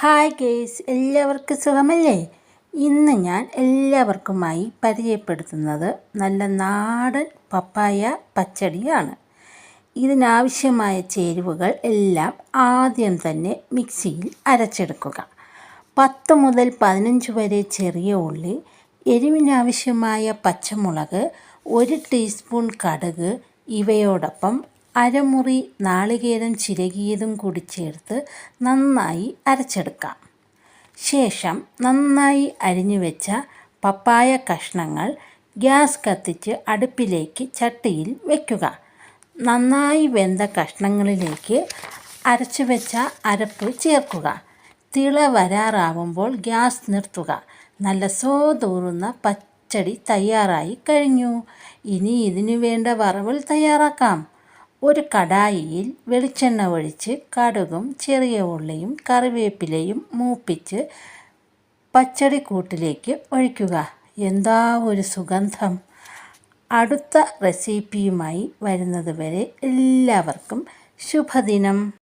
Hi guys, എല്ലാവർക്കും സുഖമല്ലേ? ഇന്ന് ഞാൻ എല്ലാവർക്കുമായി പരിചയപ്പെടുത്തുന്നത് നല്ല നാടൻ പപ്പായ പച്ചടിയാണ്. ഇതിനാവശ്യമായ ചേരുവകൾ എല്ലാം ആദ്യം തന്നെ മിക്സിയിൽ അരച്ചെടുക്കുക. 10 മുതൽ 15 വരെ ചെറിയ ഉള്ളി, എരിവിനാവശ്യമായ പച്ചമുളക്, 1 ടീസ്പൂൺ കടുക്, ഇവയോടൊപ്പം അരമുറി നാളികേരം ചിരകിയതും കൂടി ചേർത്ത് നന്നായി അരച്ചെടുക്കാം. ശേഷം നന്നായി അരിഞ്ഞു വെച്ച പപ്പായ കഷ്ണങ്ങൾ ഗ്യാസ് കത്തിച്ച് അടുപ്പിലേക്ക് ചട്ടിയിൽ വയ്ക്കുക. നന്നായി വെന്ത കഷ്ണങ്ങളിലേക്ക് അരച്ചു വെച്ച അരപ്പ് ചേർക്കുക. തിള വരാറാവുമ്പോൾ ഗ്യാസ് നിർത്തുക. നല്ല സ്വാദൂറുന്ന പച്ചടി തയ്യാറായി കഴിഞ്ഞു. ഇനി ഇതിനു വേണ്ട വറവൽ തയ്യാറാക്കാം. ഒരു കടായിയിൽ വെളിച്ചെണ്ണ ഒഴിച്ച് കടുകും ചെറിയ ഉള്ളിയും കറിവേപ്പിലയും മൂപ്പിച്ച് പച്ചടിക്കൂട്ടിലേക്ക് ഒഴിക്കുക. എന്താ ഒരു സുഗന്ധം! അടുത്ത റെസിപ്പിയുമായി വരുന്നത് വരെ എല്ലാവർക്കും ശുഭദിനം.